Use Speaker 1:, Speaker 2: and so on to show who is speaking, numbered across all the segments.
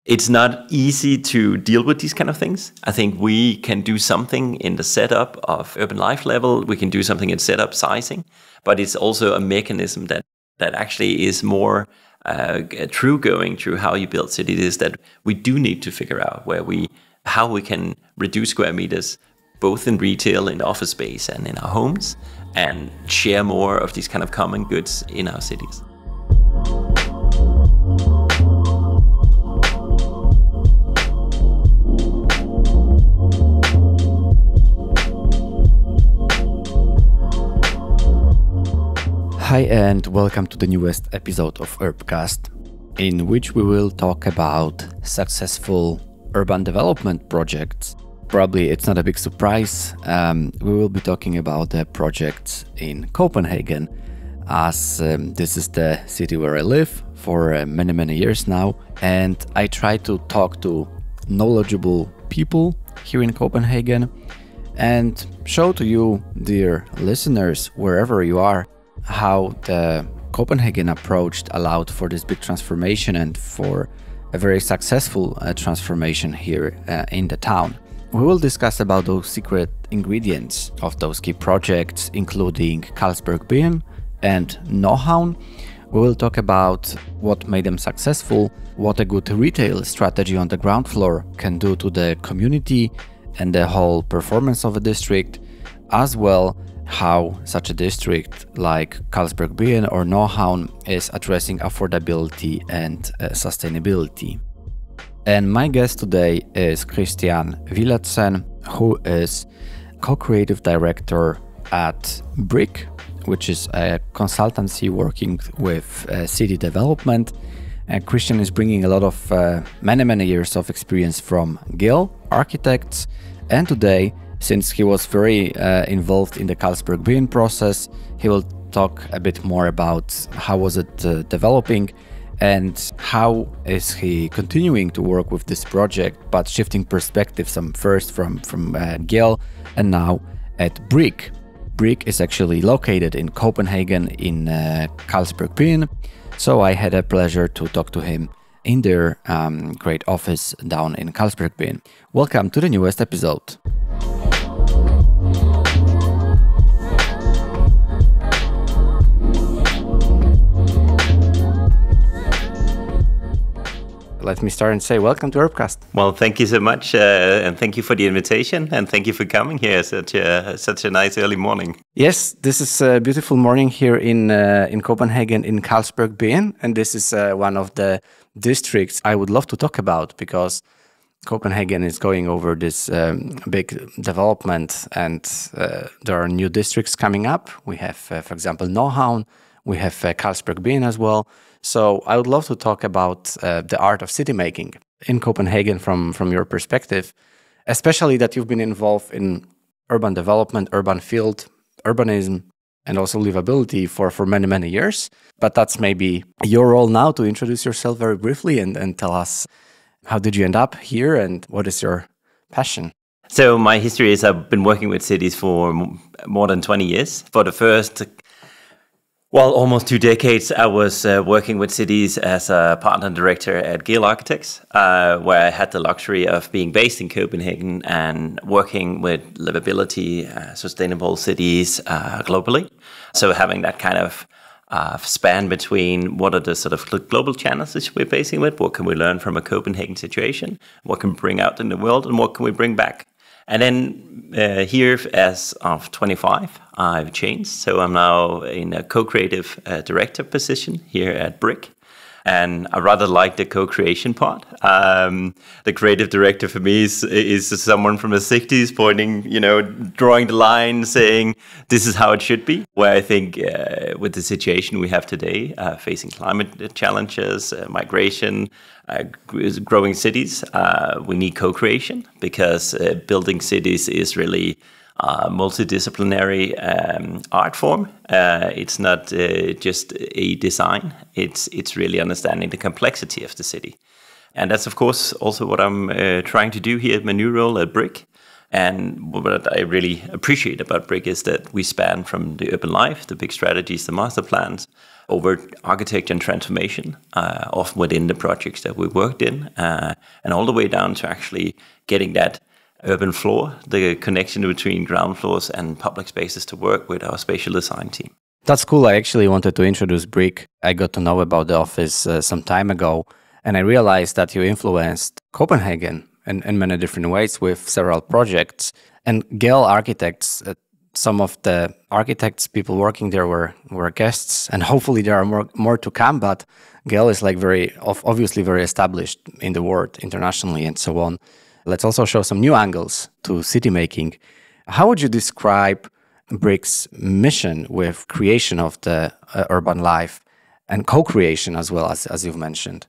Speaker 1: It's not easy to deal with these kind of things. I think we can do something in the setup of urban life level. We can do something in setup sizing, but it's also a mechanism that actually is more true going through how you build cities, is that we do need to figure out how we can reduce square meters, both in retail, in office space, and in our homes, and share more of these kind of common goods in our cities.
Speaker 2: Hi and welcome to the newest episode of Urbcast, in which we will talk about successful urban development projects. Probably it's not a big surprise. We will be talking about the projects in Copenhagen, as this is the city where I live for many years now, and I try to talk to knowledgeable people here in Copenhagen and show to you, dear listeners, wherever you are, how the Copenhagen approach allowed for this big transformation and for a very successful transformation here in the town. We will discuss about those secret ingredients of those key projects, including Carlsberg Byen and Nordhavn. We will talk about what made them successful, what a good retail strategy on the ground floor can do to the community and the whole performance of a district, as well how such a district like Carlsberg Byen or Nordhavn is addressing affordability and sustainability. And my guest today is Kristian Villadsen, who is co-creative director at Briq, which is a consultancy working with city development. And Kristian is bringing a lot of many years of experience from Gill Architects, and today, since he was very involved in the Carlsberg Byen process, he will talk a bit more about how was it developing and how is he continuing to work with this project, but shifting perspectives first from Gill and now at Briq. Briq is actually located in Copenhagen in Carlsberg Byen, so I had a pleasure to talk to him in their great office down in Carlsberg Byen. Welcome to the newest episode. Let me start and say welcome to Urbcast.
Speaker 1: Well, thank you so much, and thank you for the invitation, and thank you for coming here such a nice early morning.
Speaker 2: Yes, this is a beautiful morning here in Copenhagen in Carlsberg Byen, and this is one of the districts I would love to talk about, because Copenhagen is going over this big development, and there are new districts coming up. We have, for example, Nordhavn. We have Carlsberg Byen as well. So I would love to talk about the art of city making in Copenhagen from your perspective, especially that you've been involved in urban development, urban field, urbanism, and also livability for many years. But that's maybe your role now to introduce yourself very briefly and tell us how did you end up here and what is your passion?
Speaker 1: So my history is I've been working with cities for more than 20 years. For the first almost 2 decades, I was working with cities as a partner director at Gill Architects, where I had the luxury of being based in Copenhagen and working with livability, sustainable cities globally. So having that kind of span between what are the sort of global challenges we're facing with, what can we learn from a Copenhagen situation, what can we bring out in the world, and what can we bring back. And then here, as of 25, I've changed. So I'm now in a co-creative director position here at Briq. And I rather like the co-creation part. The creative director for me is someone from the 60s pointing, drawing the line, saying this is how it should be. Where I think with the situation we have today, facing climate challenges, migration, growing cities, we need co-creation, because building cities is really multidisciplinary art form. It's not just a design. It's really understanding the complexity of the city. And that's, of course, also what I'm trying to do here at my new role at Briq. And what I really appreciate about Briq is that we span from the urban life, the big strategies, the master plans, over architecture and transformation, often within the projects that we worked in, and all the way down to actually getting that urban floor, the connection between ground floors and public spaces to work with our spatial design team.
Speaker 2: That's cool. I actually wanted to introduce Briq. I got to know about the office some time ago, and I realized that you influenced Copenhagen in many different ways with several projects. And Gale Architects, some of the architects, people working there were guests, and hopefully there are more to come, but Gale is like obviously very established in the world internationally and so on. Let's also show some new angles to city making. How would you describe Briq's mission with creation of the urban life and co-creation as well, as you've mentioned?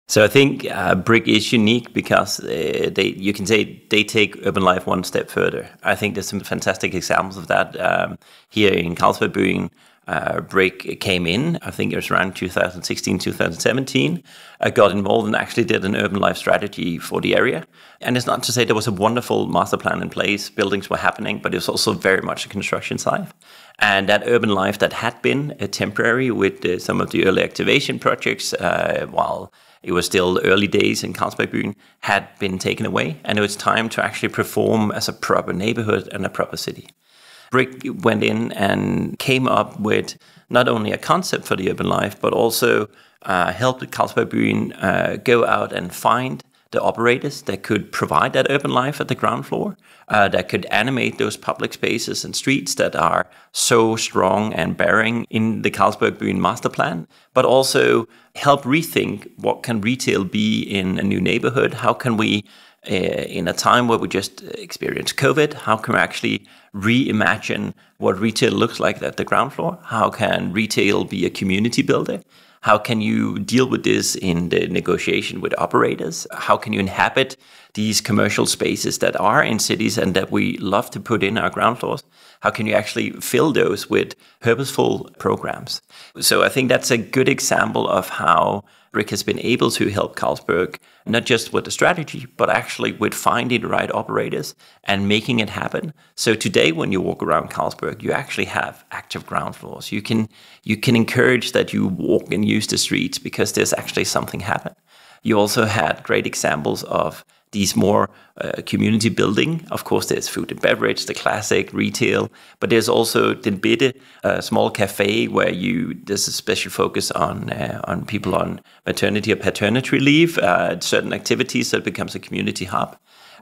Speaker 1: So I think Briq is unique because you can say they take urban life one step further. I think there's some fantastic examples of that. Here in Carlsberg Byen, Briq came in, I think it was around 2016, 2017, got involved and actually did an urban life strategy for the area. And it's not to say there was a wonderful master plan in place, buildings were happening, but it was also very much a construction site. And that urban life that had been temporary with some of the early activation projects, while it was still early days in Carlsberg Byen, had been taken away. And it was time to actually perform as a proper neighborhood and a proper city. Briq went in and came up with not only a concept for the urban life, but also helped Carlsberg Byen go out and find the operators that could provide that urban life at the ground floor, that could animate those public spaces and streets that are so strong and bearing in the Carlsberg Byen master plan, but also help rethink what can retail be in a new neighborhood. How can we, in a time where we just experienced COVID, how can we actually reimagine what retail looks like at the ground floor? How can retail be a community builder? How can you deal with this in the negotiation with operators? How can you inhabit these commercial spaces that are in cities and that we love to put in our ground floors? How can you actually fill those with purposeful programs? So I think that's a good example of how Briq has been able to help Carlsberg, not just with the strategy, but actually with finding the right operators and making it happen. So today, when you walk around Carlsberg, you actually have active ground floors. You can encourage that you walk and use the streets because there's actually something happen. You also had great examples of these more community building. Of course, there's food and beverage, the classic retail, but there's also Den Bitte, a small cafe where there's a special focus on people on maternity or paternity leave, certain activities that becomes a community hub.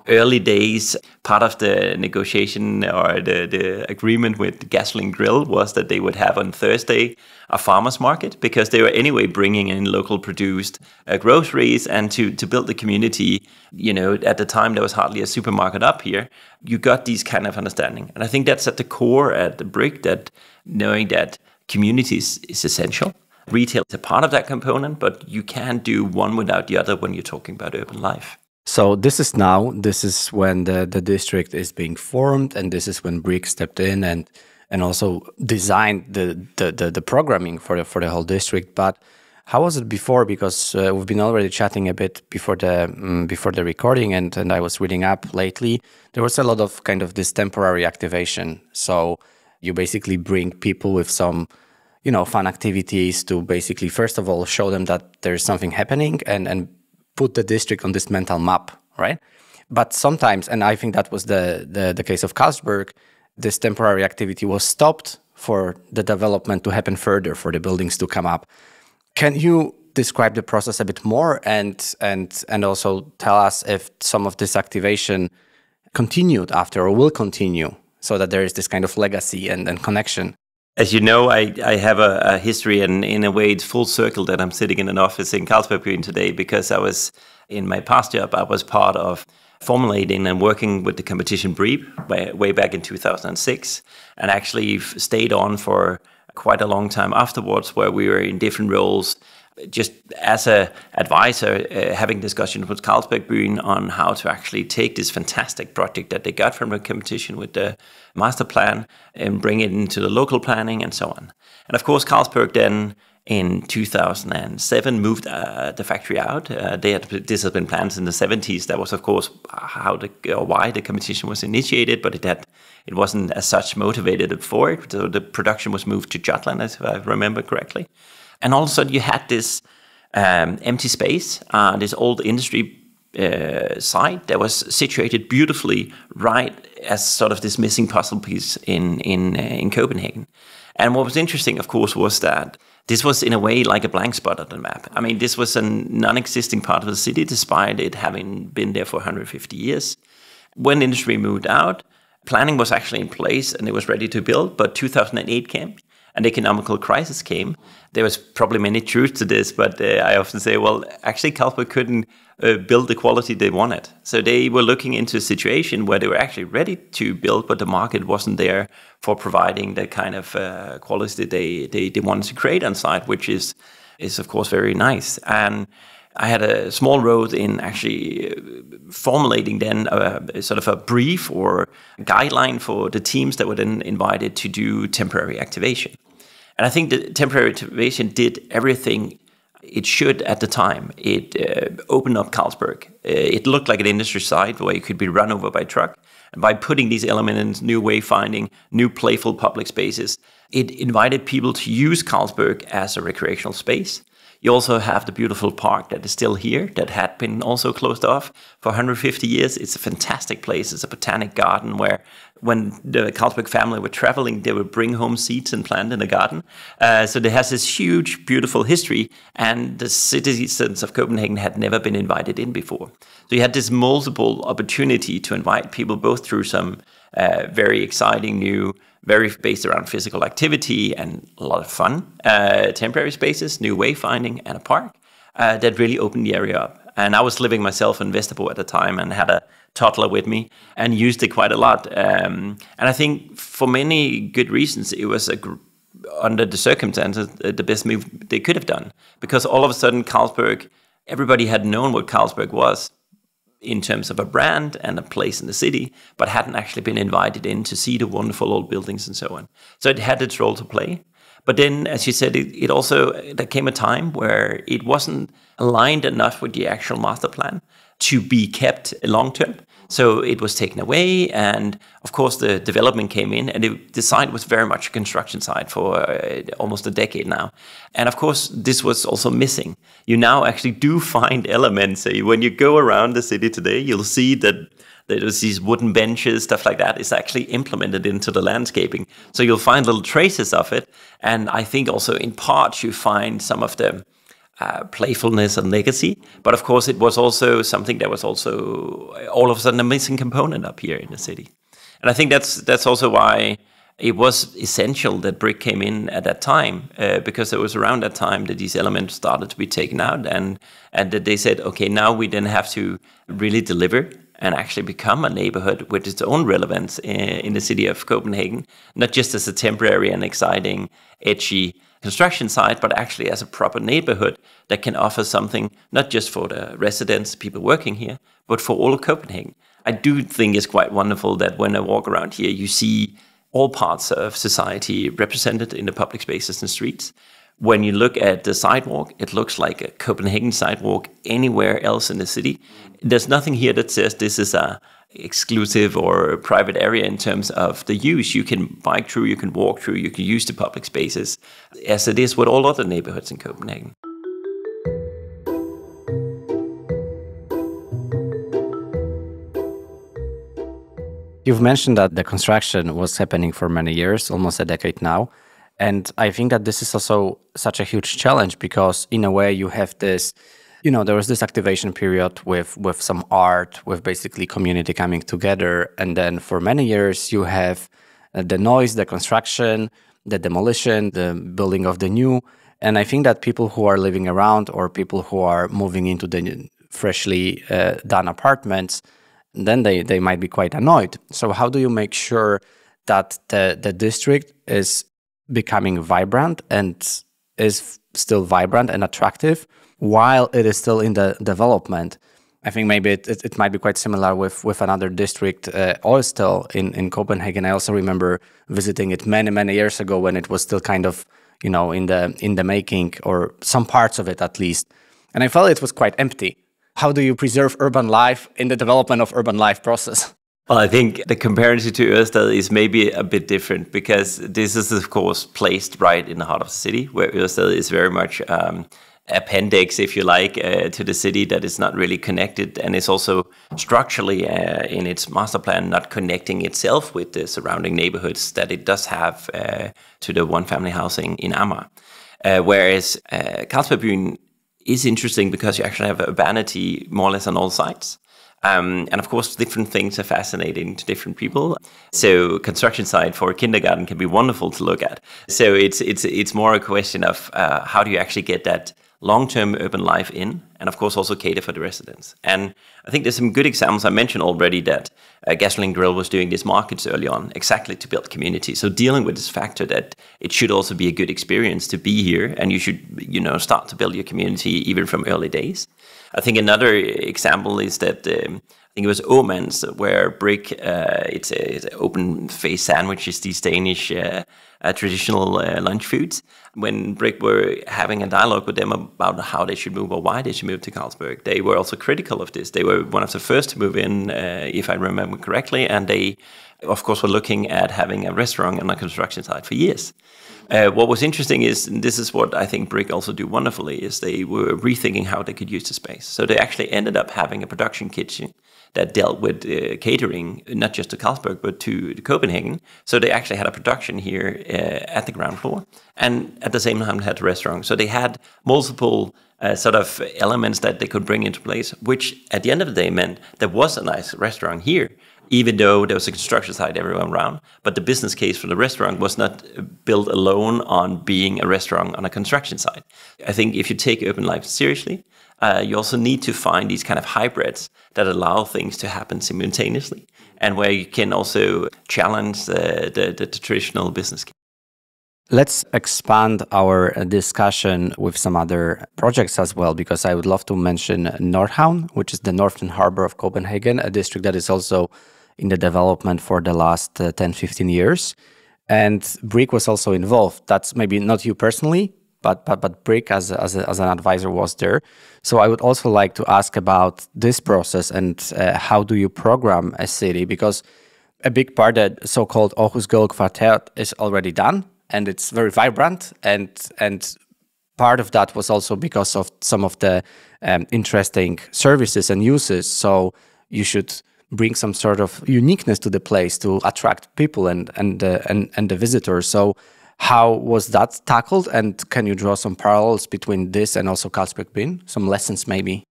Speaker 1: Early days, part of the negotiation or the agreement with the Gasoline Grill was that they would have on Thursday a farmer's market because they were anyway bringing in local produced groceries and to build the community. You know, at the time there was hardly a supermarket up here. You got these kind of understanding. And I think that's at the core at the Briq, that knowing that communities is essential. Retail is a part of that component, but you can't do one without the other when you're talking about urban life.
Speaker 2: So this is when the district is being formed, and this is when Briq stepped in and also designed the programming for the whole district. But how was it before? Because we've been already chatting a bit before the recording, and I was reading up lately. There was a lot of kind of this temporary activation. So you basically bring people with some, fun activities to basically first of all show them that there's something happening and put the district on this mental map, right? But sometimes, and I think that was the case of Carlsberg, this temporary activity was stopped for the development to happen further, for the buildings to come up. Can you describe the process a bit more and also tell us if some of this activation continued after or will continue, so that there is this kind of legacy and connection?
Speaker 1: As you know, I have a history, and in a way it's full circle that I'm sitting in an office in Carlsberg Byen today, because I was, in my past job, I was part of formulating and working with the competition Briq way back in 2006, and actually stayed on for quite a long time afterwards, where we were in different roles, just as a advisor, having discussions with Carlsberg Byen on how to actually take this fantastic project that they got from the competition with the master plan and bring it into the local planning and so on. And of course, Carlsberg then in 2007 moved the factory out. This had been planned in the 70s. That was, of course, why the competition was initiated, but it wasn't as such motivated for it. So the production was moved to Jutland, if I remember correctly. And all of a sudden you had this empty space, this old industry site that was situated beautifully right as sort of this missing puzzle piece in Copenhagen. And what was interesting, of course, was that this was in a way like a blank spot on the map. I mean, this was a non-existing part of the city, despite it having been there for 150 years. When industry moved out, planning was actually in place and it was ready to build, but 2008 came. And the economical crisis came. There was probably many truths to this, but I often say, well, actually Carlsberg couldn't build the quality they wanted. So they were looking into a situation where they were actually ready to build, but the market wasn't there for providing the kind of quality they wanted to create on site, which is of course very nice. And I had a small role in actually formulating then sort of a brief or guideline for the teams that were then invited to do temporary activation. And I think the temporary activation did everything it should at the time. It opened up Carlsberg. It looked like an industry site where you could be run over by truck. And by putting these elements in, new wayfinding, new playful public spaces, it invited people to use Carlsberg as a recreational space. You also have the beautiful park that is still here, that had been also closed off for 150 years. It's a fantastic place. It's a botanic garden where when the Carlsberg family were traveling, they would bring home seeds and plant in the garden. So there has this huge, beautiful history, and the citizens of Copenhagen had never been invited in before. So you had this multiple opportunity to invite people both through some very exciting new, very based around physical activity and a lot of fun, temporary spaces, new wayfinding, and a park that really opened the area up. And I was living myself in Vesterbro at the time and had a toddler with me and used it quite a lot. And I think for many good reasons, it was under the circumstances, the best move they could have done. Because all of a sudden, Carlsberg, everybody had known what Carlsberg was in terms of a brand and a place in the city, but hadn't actually been invited in to see the wonderful old buildings and so on. So it had its role to play. But then, as you said, it also, there came a time where it wasn't aligned enough with the actual master plan to be kept long term. So it was taken away, and of course the development came in, and the site was very much a construction site for almost a decade now. And of course this was also missing. You now actually do find elements. When you go around the city today, you'll see that there's these wooden benches, stuff like that is actually implemented into the landscaping. So you'll find little traces of it. And I think also in parts you find some of the playfulness and legacy. But of course it was also something that was also all of a sudden a missing component up here in the city. And I think that's also why it was essential that Briq came in at that time, because it was around that time that these elements started to be taken out, and that they said, okay, now we then have to really deliver and actually become a neighborhood with its own relevance in the city of Copenhagen, not just as a temporary and exciting, edgy construction site, but actually as a proper neighborhood that can offer something not just for the residents, people working here, but for all of Copenhagen. I do think it's quite wonderful that when I walk around here, you see all parts of society represented in the public spaces and streets. When you look at the sidewalk, it looks like a Copenhagen sidewalk anywhere else in the city. There's nothing here that says this is a exclusive or private area in terms of the use. You can bike through, you can walk through, you can use the public spaces as it is with all other neighborhoods in Copenhagen.
Speaker 2: You've mentioned that the construction was happening for many years, almost a decade now. And I think that this is also such a huge challenge because in a way you have this, there was this activation period with some art, with basically community coming together. And then for many years you have the noise, the construction, the demolition, the building of the new. And I think that people who are living around or people who are moving into the freshly done apartments, then they might be quite annoyed. So how do you make sure that the district is becoming vibrant and is still vibrant and attractive while it is still in the development? I think maybe it might be quite similar with another district, Oystel in Copenhagen. I also remember visiting it many years ago when it was still kind of, in the making, or some parts of it at least. And I felt it was quite empty. How do you preserve urban life in the development of urban life process?
Speaker 1: Well, I think the comparison to Ørsted is maybe a bit different, because this is, of course, placed right in the heart of the city, where Ørsted is very much appendix, if you like, to the city that is not really connected, and is also structurally in its master plan not connecting itself with the surrounding neighborhoods that it does have to the one-family housing in Amager. Whereas Carlsberg Byen is interesting because you actually have urbanity more or less on all sides. And of course, different things are fascinating to different people. So construction site for a kindergarten can be wonderful to look at. So it's more a question of how do you actually get that long-term urban life in, and of course also cater for the residents. And I think there's some good examples. I mentioned already that Gasoline Grill was doing these markets early on exactly to build community. So dealing with this factor that it should also be a good experience to be here, and you should start to build your community even from early days. I think another example is that I think it was Åmans, where Briq, it's an open-faced sandwiches, these Danish traditional lunch foods. When Briq were having a dialogue with them about how they should move or why they should move to Carlsberg, they were also critical of this. They were one of the first to move in, if I remember correctly, and they, of course, were looking at having a restaurant on a construction site for years. What was interesting is, and this is what I think Briq also do wonderfully, is they were rethinking how they could use the space. So they actually ended up having a production kitchen that dealt with catering, not just to Carlsberg, but to Copenhagen. So they actually had a production here at the ground floor, and at the same time had a restaurant. So they had multiple sort of elements that they could bring into place, which at the end of the day meant there was a nice restaurant here, even though there was a construction site everywhere around. But the business case for the restaurant was not built alone on being a restaurant on a construction site. I think if you take urban life seriously, you also need to find these kind of hybrids that allow things to happen simultaneously, and where you can also challenge the traditional business case.
Speaker 2: Let's expand our discussion with some other projects as well, because I would love to mention Nordhavn, which is the northern harbor of Copenhagen, a district that is also in the development for the last 10-15 years. And Briq was also involved. That's maybe not you personally, but Briq as an advisor was there. So I would also like to ask about this process and how do you program a city? Because a big part, that so-called Aarhus Gold Quartet, is already done, and it's very vibrant. And part of that was also because of some of the interesting services and uses. So you should bring some sort of uniqueness to the place to attract people and the visitors. So how was that tackled? And can you draw some parallels between this and also Carlsberg Byen? Some lessons maybe?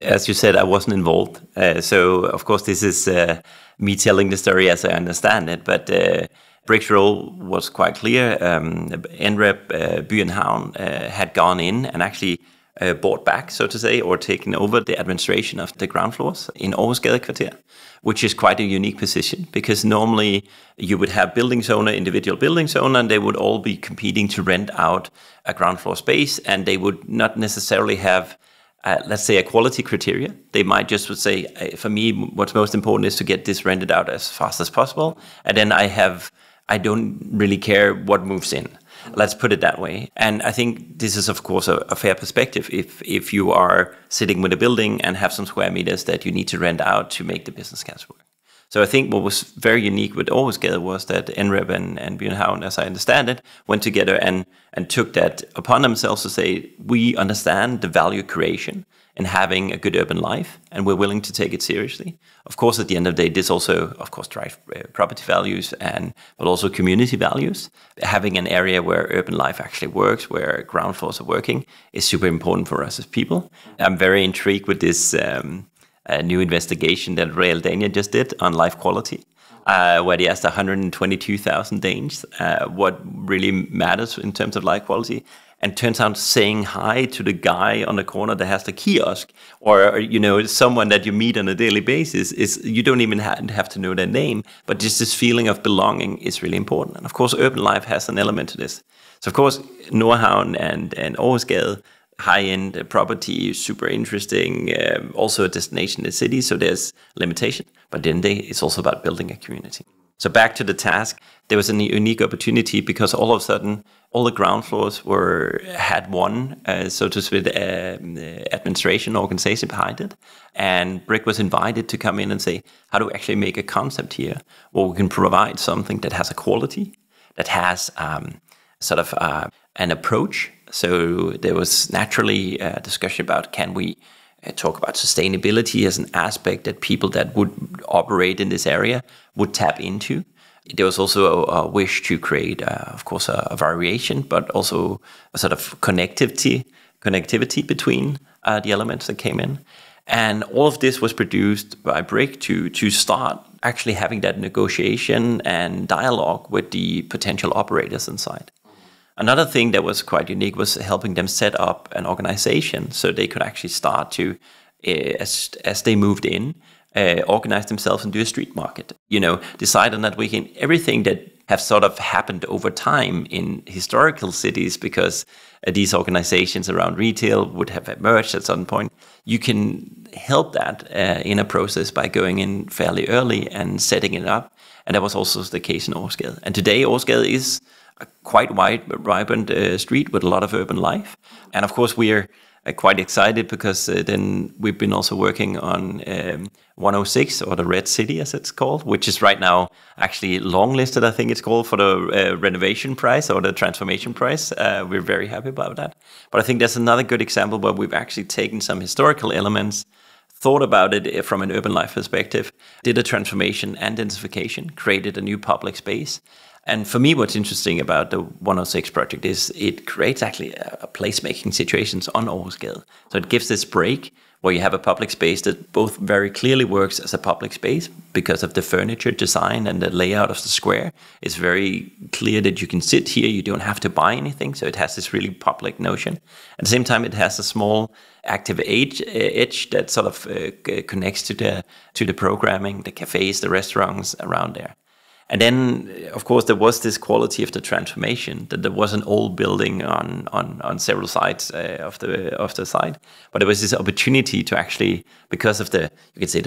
Speaker 1: As you said, I wasn't involved. So, of course, this is me telling the story as I understand it. But Briq's role was quite clear. NREP, By and Havn, had gone in and actually bought back, so to say, or taken over the administration of the ground floors in Aarhus Gadekvarter, which is quite a unique position, because normally you would have buildings owner, individual buildings owner, and they would all be competing to rent out a ground floor space, and they would not necessarily have let's say a quality criteria. They might just would say, for me, what's most important is to get this rented out as fast as possible. And then I don't really care what moves in. Let's put it that way. And I think this is, of course, a fair perspective if you are sitting with a building and have some square meters that you need to rent out to make the business case work. So I think what was very unique with Aarhus Gade was that NREP and By and Havn, as I understand it, went together and took that upon themselves to say, we understand the value creation and having a good urban life, and we're willing to take it seriously. Of course, at the end of the day, this also, of course, drives property values but also community values. Having an area where urban life actually works, where ground floors are working, is super important for us as people. I'm very intrigued with this a new investigation that Realdania just did on life quality, where they asked 122,000 Danes what really matters in terms of life quality. And turns out saying hi to the guy on the corner that has the kiosk, or someone that you meet on a daily basis, is you don't even have to know their name, but just this feeling of belonging is really important. And of course, urban life has an element to this. So of course, Nordhavn and Aarhus Gade, high-end property, super interesting, also a destination in the city, so there's limitation. But then it's also about building a community. So back to the task, there was a unique opportunity because all of a sudden, all the ground floors had one, so to speak, administration organization behind it. And Briq was invited to come in and say, how do we actually make a concept here where we can provide something that has a quality, that has an approach. So there was naturally a discussion about, can we talk about sustainability as an aspect that people that would operate in this area would tap into. There was also a wish to create, of course, a variation, but also a sort of connectivity between the elements that came in. And all of this was produced by Briq to start actually having that negotiation and dialogue with the potential operators inside. Another thing that was quite unique was helping them set up an organization so they could actually start to, as they moved in, organize themselves and do a street market. Decide on that weekend. Everything that have sort of happened over time in historical cities, because these organizations around retail would have emerged at some point. You can help that in a process by going in fairly early and setting it up. And that was also the case in Urbcast. And today, Urbcast is a quite vibrant street with a lot of urban life. And of course, we are quite excited because then we've been also working on 106, or the Red City as it's called, which is right now actually longlisted, I think it's called, for the renovation prize or the transformation prize. We're very happy about that. But I think that's another good example where we've actually taken some historical elements, thought about it from an urban life perspective, did a transformation and densification, created a new public space. And for me, what's interesting about the 106 project is it creates actually a placemaking situations on Urbcast. So it gives this break where you have a public space that both very clearly works as a public space because of the furniture design and the layout of the square. It's very clear that you can sit here, you don't have to buy anything. So it has this really public notion. At the same time, it has a small active edge that sort of connects to the programming, the cafes, the restaurants around there. And then, of course, there was this quality of the transformation, that there was an old building on several sides of the site. But there was this opportunity to actually, because of the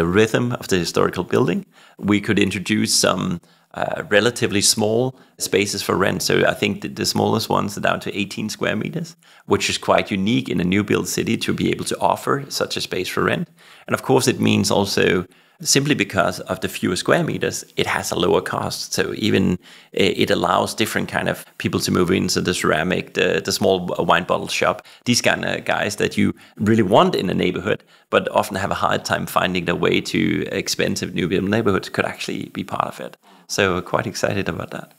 Speaker 1: rhythm of the historical building, we could introduce some relatively small spaces for rent. So I think the smallest ones are down to 18 square meters, which is quite unique in a new build city to be able to offer such a space for rent. And of course, it means also, simply because of the fewer square meters, it has a lower cost. So even it allows different kind of people to move in. So the ceramic, the small wine bottle shop, these kind of guys that you really want in a neighborhood, but often have a hard time finding their way to expensive new build neighborhoods, could actually be part of it. So quite excited about that.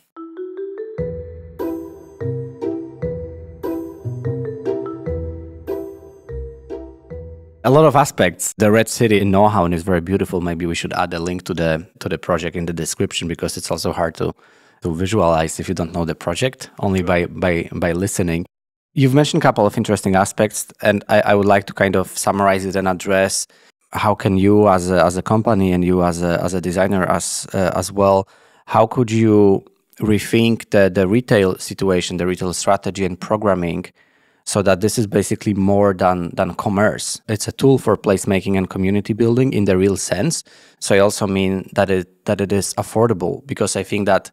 Speaker 2: A lot of aspects. The Red City in Nordhavn is very beautiful. Maybe we should add a link to the project in the description, because it's also hard to visualize if you don't know the project, only by listening. You've mentioned a couple of interesting aspects, and I would like to kind of summarize it and address how can you as a company, and you as a designer as well, how could you rethink the retail situation, the retail strategy and programming, so that this is basically more than commerce. It's a tool for placemaking and community building in the real sense. So I also mean that it is affordable, because I think that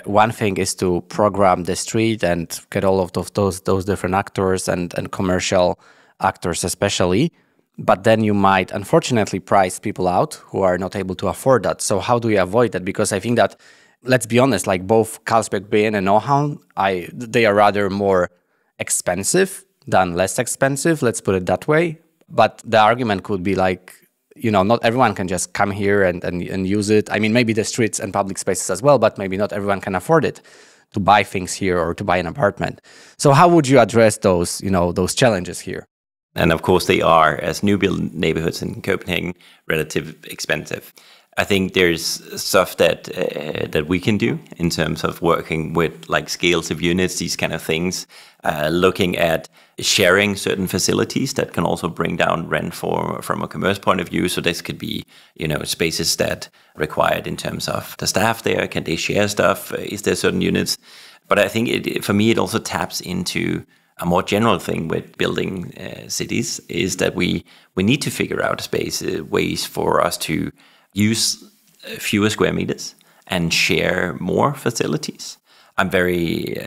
Speaker 2: one thing is to program the street and get all of those different actors and commercial actors especially, but then you might unfortunately price people out who are not able to afford that. So how do you avoid that? Because I think that, let's be honest, like both Carlsberg Byen and Nordhavn, they are rather more expensive than less expensive, let's put it that way. But the argument could be like, not everyone can just come here and use it. I mean, maybe the streets and public spaces as well, but maybe not everyone can afford it to buy things here or to buy an apartment. So how would you address those challenges here?
Speaker 1: And of course, they are, as new build neighborhoods in Copenhagen, relatively expensive. I think there's stuff that we can do in terms of working with like scales of units, these kind of things, looking at sharing certain facilities that can also bring down rent from a commerce point of view. So this could be, spaces that required in terms of the staff there. Can they share stuff? Is there certain units? But I think for me, it also taps into a more general thing with building cities, is that we need to figure out ways for us to use fewer square meters and share more facilities. I'm very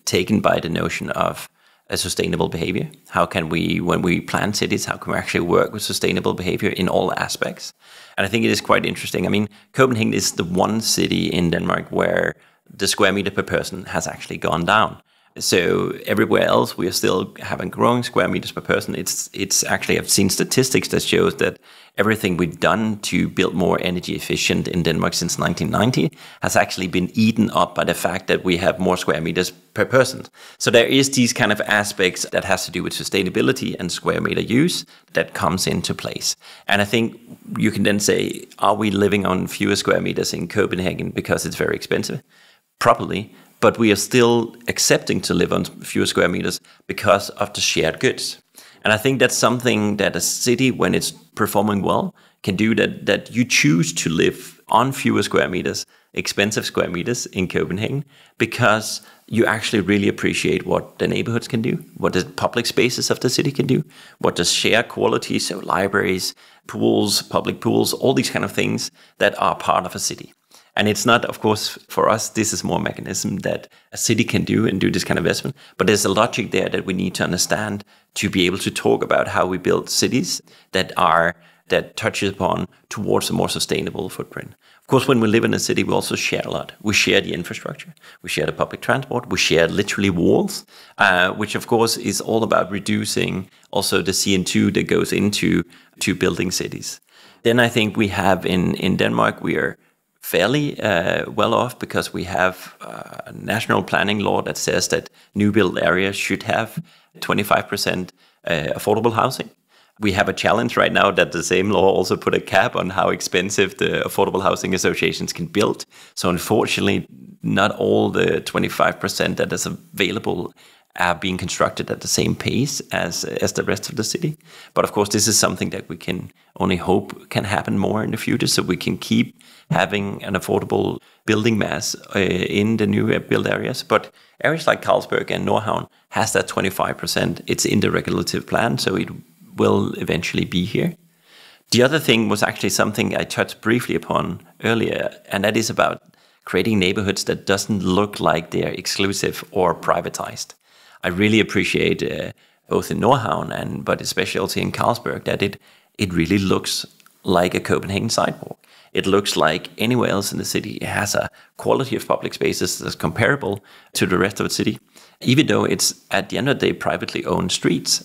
Speaker 1: taken by the notion of a sustainable behavior. How can we, when we plan cities, how can we actually work with sustainable behavior in all aspects? And I think it is quite interesting. I mean, Copenhagen is the one city in Denmark where the square meter per person has actually gone down. So everywhere else, we are still having growing square meters per person. It's actually, I've seen statistics that shows that everything we've done to build more energy efficient in Denmark since 1990 has actually been eaten up by the fact that we have more square meters per person. So there is these kind of aspects that has to do with sustainability and square meter use that comes into place. And I think you can then say, are we living on fewer square meters in Copenhagen because it's very expensive? Probably. But we are still accepting to live on fewer square meters because of the shared goods. And I think that's something that a city, when it's performing well, can do, that you choose to live on fewer square meters, expensive square meters in Copenhagen, because you actually really appreciate what the neighborhoods can do, what the public spaces of the city can do, what the shared quality, so libraries, pools, public pools, all these kind of things that are part of a city. And it's not, of course, for us, this is more a mechanism that a city can do and do this kind of investment. But there's a logic there that we need to understand to be able to talk about how we build cities that touches upon towards a more sustainable footprint. Of course, when we live in a city, we also share a lot. We share the infrastructure, we share the public transport, we share literally walls, which of course is all about reducing also the CO2 that goes into building cities. Then I think we have in Denmark, we are fairly well off because we have a national planning law that says that new build areas should have 25% affordable housing. We have a challenge right now that the same law also put a cap on how expensive the affordable housing associations can build. So unfortunately, not all the 25% that is available are being constructed at the same pace as the rest of the city. But of course, this is something that we can only hope can happen more in the future, so we can keep having an affordable building mass in the new build areas. But areas like Carlsberg and Nordhavn has that 25%. It's in the regulative plan, so it will eventually be here. The other thing was actually something I touched briefly upon earlier, and that is about creating neighborhoods that doesn't look like they're exclusive or privatized. I really appreciate both in Nordhavn but especially also in Carlsberg that it really looks like a Copenhagen sidewalk. It looks like anywhere else in the city. It has a quality of public spaces that's comparable to the rest of the city. Even though it's, at the end of the day, privately owned streets,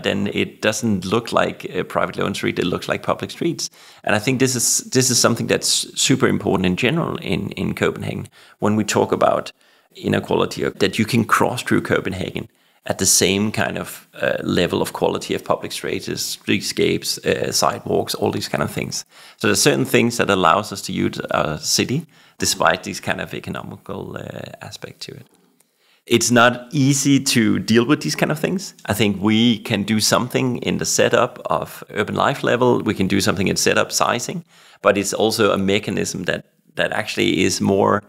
Speaker 1: then it doesn't look like a privately owned street. It looks like public streets. And I think this is something that's super important in general in Copenhagen. When we talk about inequality, that you can cross through Copenhagen at the same kind of level of quality of public streetscapes, sidewalks, all these kind of things. So there's certain things that allows us to use our city despite these kind of economical aspect to it. It's not easy to deal with these kind of things. I think we can do something in the setup of urban life level. We can do something in setup sizing, but it's also a mechanism that actually is more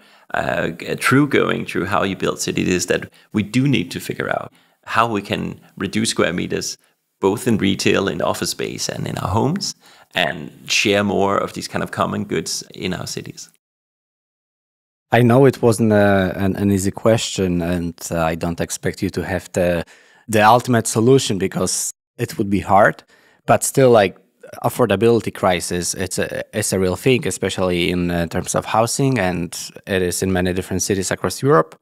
Speaker 1: true going through how you build cities, is that we do need to figure out how we can reduce square meters, both in retail, in office space, and in our homes, and share more of these kind of common goods in our cities.
Speaker 2: I know it wasn't an easy question, and I don't expect you to have the ultimate solution because it would be hard. But still, like affordability crisis, it's a real thing, especially in terms of housing, and it is in many different cities across Europe.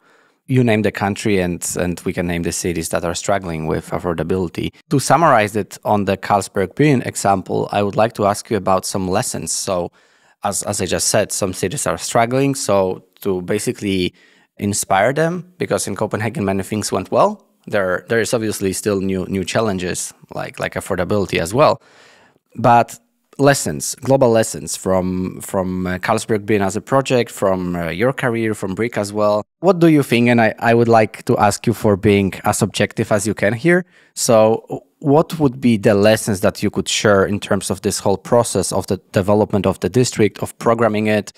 Speaker 2: You name the country, and we can name the cities that are struggling with affordability. To summarize it on the Carlsberg Byen example, I would like to ask you about some lessons. So, as I just said, some cities are struggling. So to basically inspire them, because in Copenhagen many things went well. There is obviously still new challenges like affordability as well. But lessons, global lessons from Carlsberg Byen as a project, from your career, from Briq as well. What do you think? And I would like to ask you for being as objective as you can here. So what would be the lessons that you could share in terms of this whole process of the development of the district, of programming it,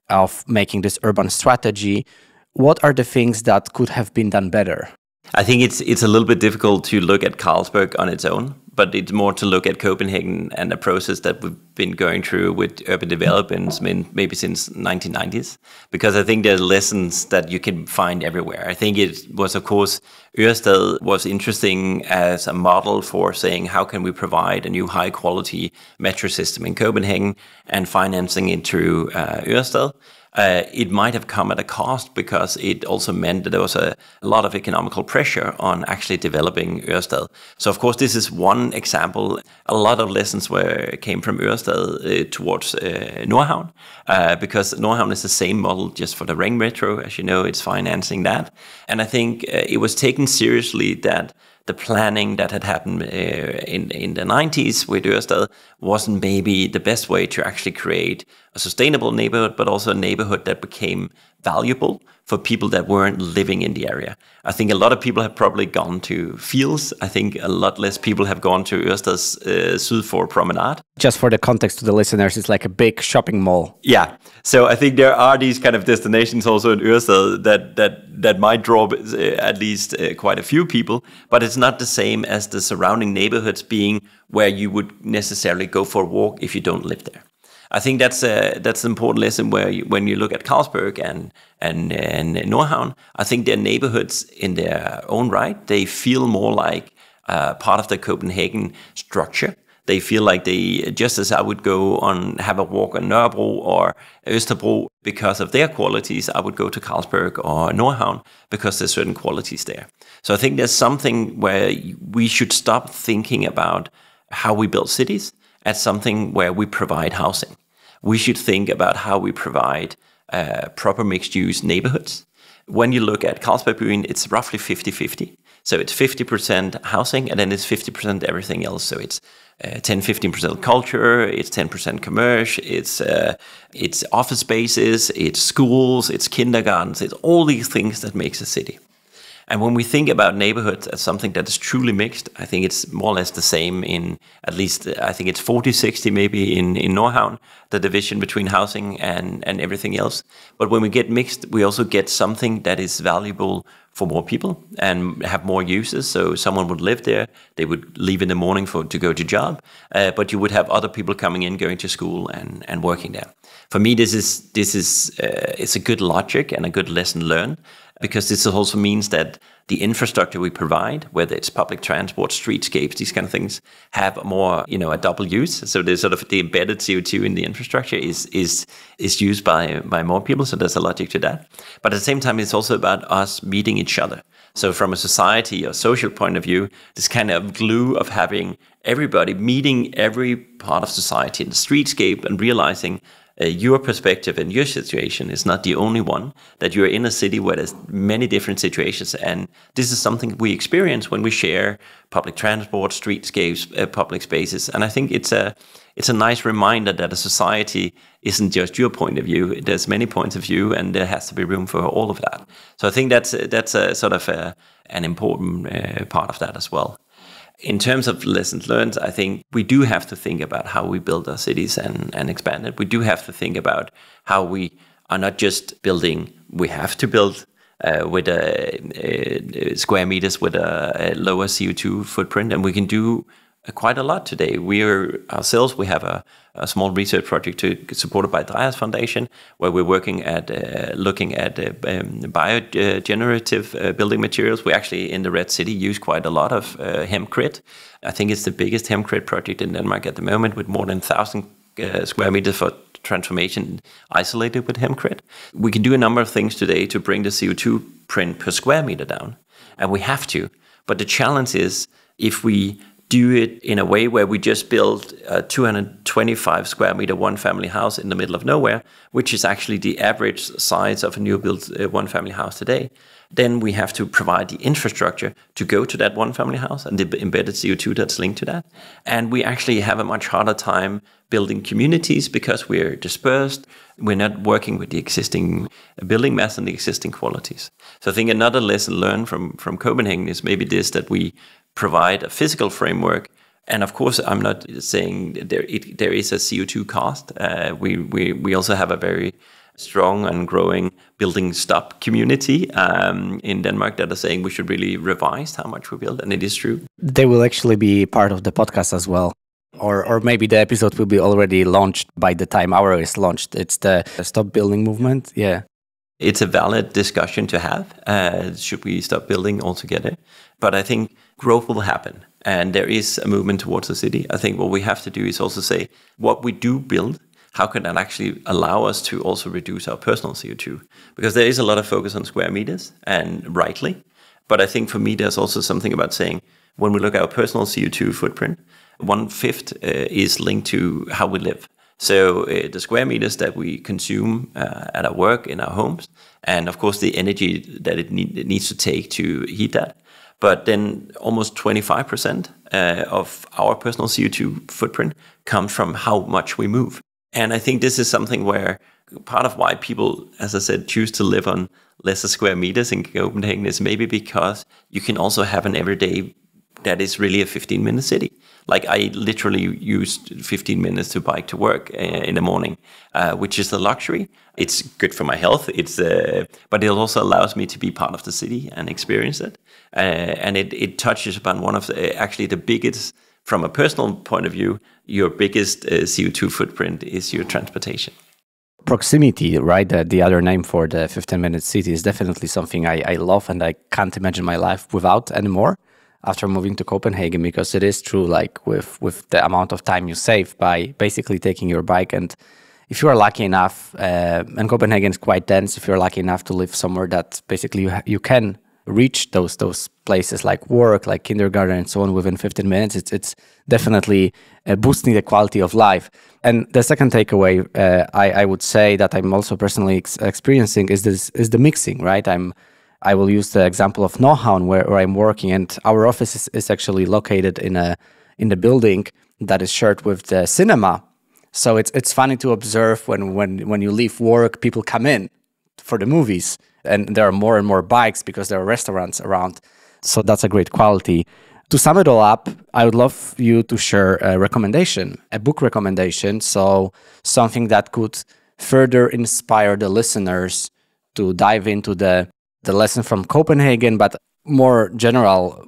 Speaker 2: of making this urban strategy? What are the things that could have been done better?
Speaker 1: I think it's a little bit difficult to look at Carlsberg on its own, but it's more to look at Copenhagen and the process that we've been going through with urban developments, maybe since 1990s, because I think there's lessons that you can find everywhere. I think it was, of course, Ørsted was interesting as a model for saying how can we provide a new high-quality metro system in Copenhagen and financing it through Ørsted. It might have come at a cost because it also meant that there was a lot of economical pressure on actually developing Ørsted. So, of course, this is one example. A lot of lessons came from Ørsted towards Nordhavn, because Nordhavn is the same model just for the ring metro. As you know, it's financing that. And I think it was taken seriously that the planning that had happened in the 90s with Ørsted wasn't maybe the best way to actually create a sustainable neighborhood, but also a neighborhood that became valuable for people that weren't living in the area. I think a lot of people have probably gone to fields. I think a lot less people have gone to Ørsted's Syd for Promenade.
Speaker 2: Just for the context to the listeners, it's like a big shopping mall.
Speaker 1: Yeah. So I think there are these kind of destinations also in Ørsted that might draw at least quite a few people, but it's not the same as the surrounding neighborhoods being where you would necessarily go for a walk if you don't live there. I think that's an important lesson when you look at Carlsberg and Nordhavn. I think their neighborhoods in their own right, they feel more like part of the Copenhagen structure. They feel like just as I would go have a walk on Nørrebro or Østerbro because of their qualities, I would go to Carlsberg or Nordhavn because there's certain qualities there. So I think there's something where we should stop thinking about how we build cities as something where we provide housing. We should think about how we provide proper mixed-use neighborhoods. When you look at Carlsberg Byen, it's roughly 50-50. So it's 50% housing, and then it's 50% everything else. So it's 10-15% culture, it's 10% commerce, it's office spaces, it's schools, it's kindergartens, it's all these things that makes a city. And when we think about neighborhoods as something that is truly mixed, I think it's more or less the same in, at least, I think it's 40-60 maybe in Nordhavn, the division between housing and everything else. But when we get mixed, we also get something that is valuable for more people and have more uses. So someone would live there, they would leave in the morning to go to job, but you would have other people coming in, going to school and working there. For me, this is it's a good logic and a good lesson learned, because this also means that the infrastructure we provide, whether it's public transport, streetscapes, these kind of things, have more, a double use. So there's sort of the embedded CO2 in the infrastructure is used by more people. So there's a logic to that. But at the same time, it's also about us meeting each other. So from a society or social point of view, this kind of glue of having everybody meeting every part of society in the streetscape and realizing your perspective and your situation is not the only one, that you're in a city where there's many different situations. And this is something we experience when we share public transport, streetscapes, public spaces. And I think it's a nice reminder that a society isn't just your point of view. There's many points of view, and there has to be room for all of that. So I think that's a sort of an important part of that as well. In terms of lessons learned, I think we do have to think about how we build our cities and expand it. We do have to think about how we are not just building, we have to build with square meters with a lower CO2 footprint, and we can do quite a lot today. We have a small research project supported by Dreyer's Foundation, where we're working at looking at biogenerative building materials. We actually, in the Red City, use quite a lot of hempcrete. I think it's the biggest hempcrete project in Denmark at the moment, with more than 1,000 square meters for transformation isolated with hempcrete. We can do a number of things today to bring the CO2 print per square meter down, and we have to. But the challenge is, if we do it in a way where we just build a 225 square meter one-family house in the middle of nowhere, which is actually the average size of a new built one-family house today, then we have to provide the infrastructure to go to that one-family house and the embedded CO2 that's linked to that. And we actually have a much harder time building communities because we're dispersed. We're not working with the existing building mass and the existing qualities. So I think another lesson learned from Copenhagen is maybe this, that we provide a physical framework. And of course, I'm not saying there is a CO2 cost. We also have a very strong and growing building stop community in Denmark that are saying we should really revise how much we build, and it is true.
Speaker 2: They will actually be part of the podcast as well. Or maybe the episode will be already launched by the time our is launched. It's the Stop Building movement. Yeah.
Speaker 1: It's a valid discussion to have. Should we stop building altogether? But I think growth will happen. And there is a movement towards the city. I think what we have to do is also say, what we do build, how can that actually allow us to also reduce our personal CO2? Because there is a lot of focus on square meters, and rightly. But I think for me, there's also something about saying, when we look at our personal CO2 footprint, 1/5 is linked to how we live. So the square meters that we consume at our work, in our homes, and of course the energy that it needs to take to heat that. But then almost 25% of our personal CO2 footprint comes from how much we move. And I think this is something where part of why people, as I said, choose to live on lesser square meters in Copenhagen is maybe because you can also have an everyday that is really a 15-minute city. Like I literally used 15 minutes to bike to work in the morning, which is a luxury. It's good for my health. But it also allows me to be part of the city and experience it. And it touches upon one of actually the biggest, from a personal point of view, your biggest CO2 footprint is your transportation.
Speaker 2: Proximity, right? The other name for the 15-minute city is definitely something I love, and I can't imagine my life without anymore after moving to Copenhagen, because it is true, like with the amount of time you save by basically taking your bike. And if you are lucky enough, and Copenhagen is quite dense, if you're lucky enough to live somewhere that basically you can reach those places like work, like kindergarten and so on within 15 minutes, it's definitely boosting the quality of life. And the second takeaway, I would say that I'm also personally experiencing is the mixing, right? I will use the example of Nordhavn where I'm working, and our office is actually located in the building that is shared with the cinema. So it's funny to observe when you leave work, people come in for the movies, and there are more and more bikes because there are restaurants around. So that's a great quality. To sum it all up, I would love you to share a recommendation, a book recommendation, so something that could further inspire the listeners to dive into the lesson from Copenhagen, but more general,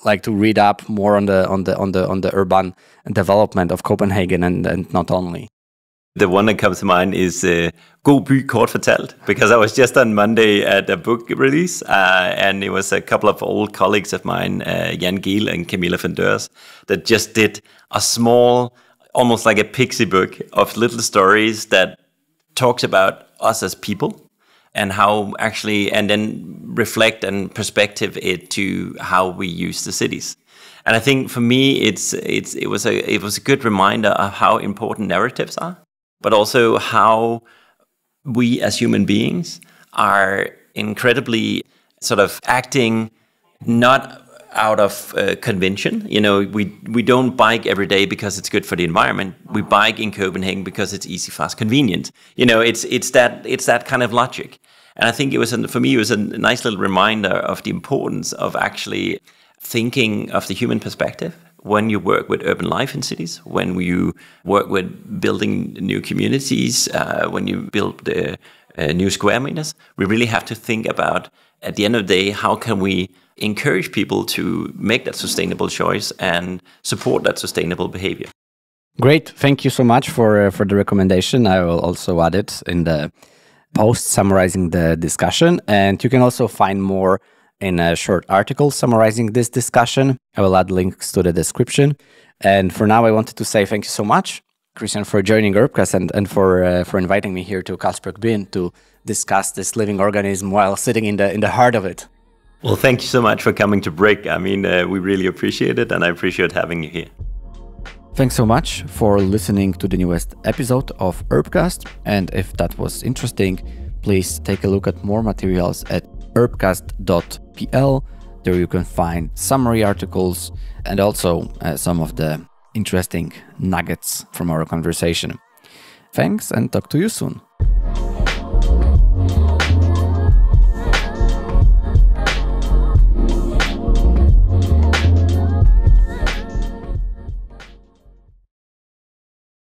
Speaker 2: like to read up more on the urban development of Copenhagen and not only.
Speaker 1: The one that comes to mind is God By Kort Fortalt, because I was just on Monday at a book release, and it was a couple of old colleagues of mine, Jan Giel and Camilla van Deurs, that just did a small, almost like a pixie book of little stories that talks about us as people, and how actually, and then reflect and perspective it to how we use the cities. And I think for me, it was a good reminder of how important narratives are, but also how we as human beings are incredibly sort of acting not out of convention. You know, we don't bike every day because it's good for the environment. We bike in Copenhagen because it's easy, fast, convenient. You know, it's that kind of logic. And I think for me it was a nice little reminder of the importance of actually thinking of the human perspective when you work with urban life in cities, when you work with building new communities, when you build the new square meters. We really have to think about, at the end of the day, how can we encourage people to make that sustainable choice and support that sustainable behavior.
Speaker 2: Great. Thank you so much for the recommendation. I will also add it in the post summarizing the discussion. And you can also find more in a short article summarizing this discussion. I will add links to the description. And for now, I wanted to say thank you so much, Kristian, for joining Urbcast and for inviting me here to Carlsberg Byen to discuss this living organism while sitting in the heart of it.
Speaker 1: Well, thank you so much for coming to Briq. I mean, we really appreciate it, and I appreciate having you here.
Speaker 2: Thanks so much for listening to the newest episode of Urbcast. And if that was interesting, please take a look at more materials at urbcast.pl. There you can find summary articles and also some of the interesting nuggets from our conversation. Thanks, and talk to you soon.